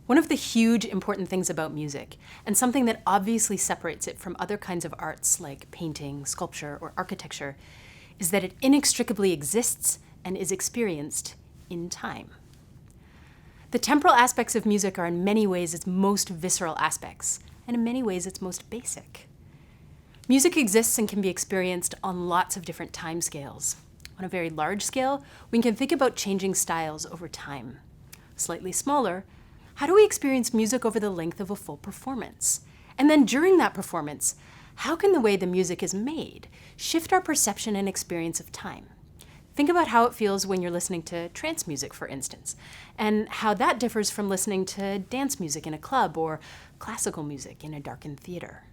One of the huge important things about music, and something that obviously separates it from other kinds of arts like painting, sculpture, or architecture, is that it inextricably exists and is experienced in time. The temporal aspects of music are in many ways its most visceral aspects, and in many ways its most basic. Music exists and can be experienced on lots of different time scales. On a very large scale, we can think about changing styles over time. Slightly smaller, how do we experience music over the length of a full performance? And then during that performance, how can the way the music is made shift our perception and experience of time? Think about how it feels when you're listening to trance music, for instance, and how that differs from listening to dance music in a club or classical music in a darkened theater.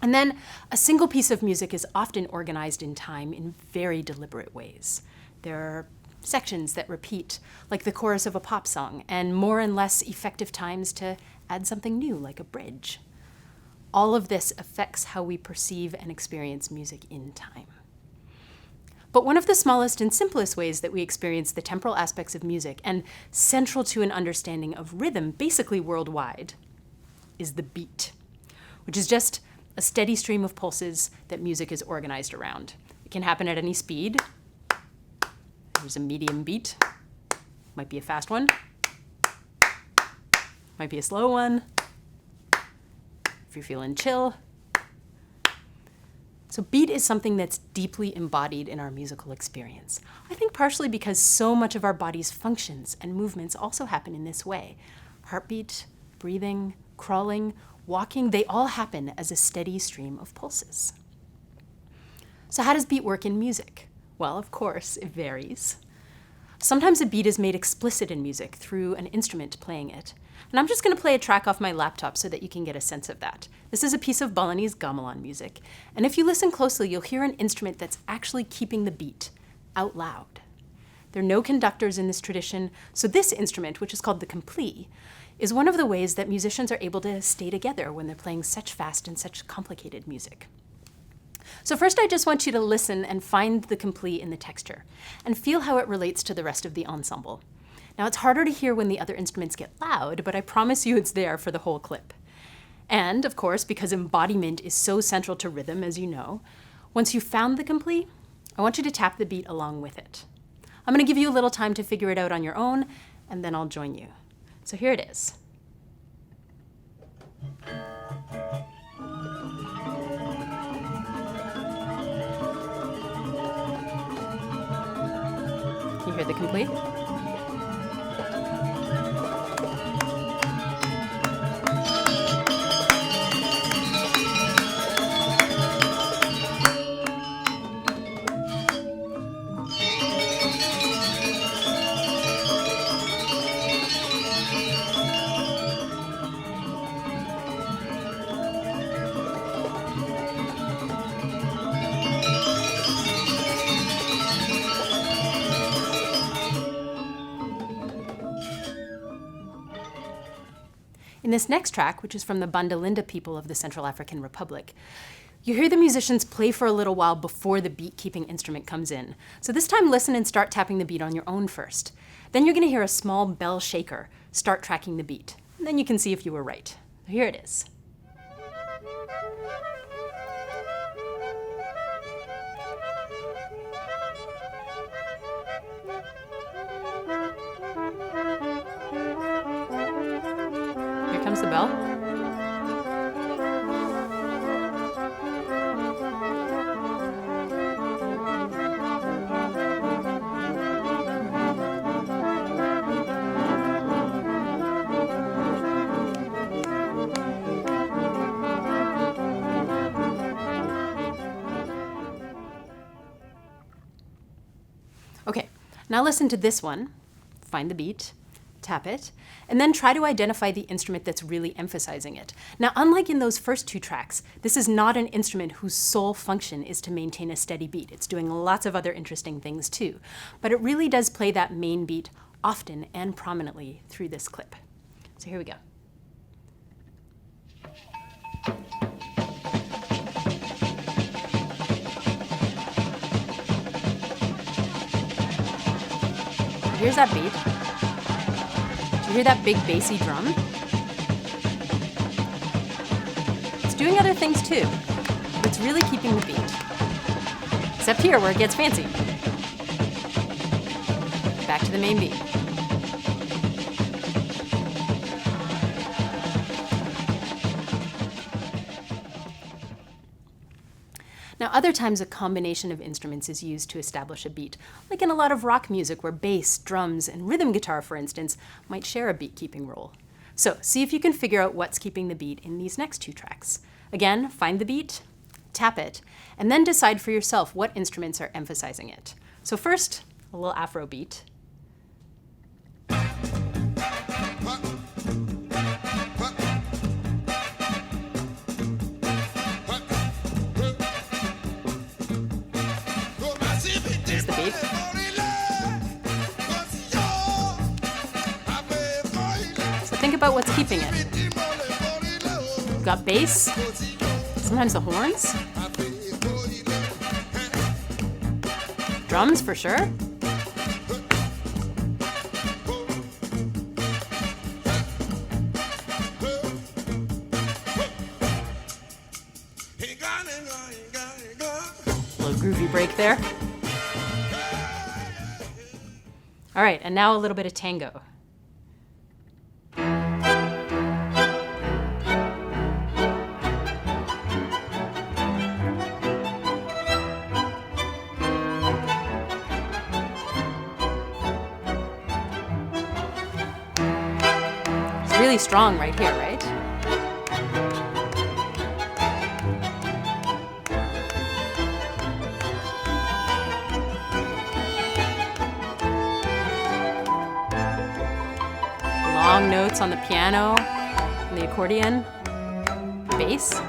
And then a single piece of music is often organized in time in very deliberate ways. There are sections that repeat, like the chorus of a pop song, and more and less effective times to add something new, like a bridge. All of this affects how we perceive and experience music in time. But one of the smallest and simplest ways that we experience the temporal aspects of music, and central to an understanding of rhythm basically worldwide, is the beat, which is just a steady stream of pulses that music is organized around. It can happen at any speed. There's a medium beat, might be a fast one, might be a slow one, if you're feeling chill. So beat is something that's deeply embodied in our musical experience. I think partially because so much of our body's functions and movements also happen in this way. Heartbeat, breathing, crawling, walking, they all happen as a steady stream of pulses. So how does beat work in music? Well, of course, it varies. Sometimes a beat is made explicit in music through an instrument playing it. And I'm just going to play a track off my laptop so that you can get a sense of that. This is a piece of Balinese gamelan music. And if you listen closely, you'll hear an instrument that's actually keeping the beat out loud. There are no conductors in this tradition, so this instrument, which is called the compli, is one of the ways that musicians are able to stay together when they're playing such fast and such complicated music. So first, I just want you to listen and find the compli in the texture and feel how it relates to the rest of the ensemble. Now, it's harder to hear when the other instruments get loud, but I promise you it's there for the whole clip. And, of course, because embodiment is so central to rhythm, as you know, once you've found the compli, I want you to tap the beat along with it. I'm going to give you a little time to figure it out on your own, and then I'll join you. So here it is. You hear the compli? In this next track, which is from the Bandalinda people of the Central African Republic, you hear the musicians play for a little while before the beat-keeping instrument comes in. So this time, listen and start tapping the beat on your own first. Then you're going to hear a small bell shaker start tracking the beat. And then you can see if you were right. So here it is. Here comes the bell. Okay, now listen to this one. Find the beat, tap it, and then try to identify the instrument that's really emphasizing it. Now, unlike in those first two tracks, this is not an instrument whose sole function is to maintain a steady beat. It's doing lots of other interesting things too. But it really does play that main beat often and prominently through this clip. So here we go. here's that beat. Do you hear that big bassy drum? It's doing other things too, but it's really keeping the beat. Except here where it gets fancy. Back to the main beat. Now, other times a combination of instruments is used to establish a beat, like in a lot of rock music where bass, drums, and rhythm guitar, for instance, might share a beat-keeping role. So, see if you can figure out what's keeping the beat in these next two tracks. Again, find the beat, tap it, and then decide for yourself what instruments are emphasizing it. So first, a little Afro beat. Here's the beat. So think about what's keeping it. We've got bass, sometimes the horns, drums for sure, little groovy break there. All right, and now a little bit of tango. It's really strong right here, right? Long notes on the piano and the accordion, bass.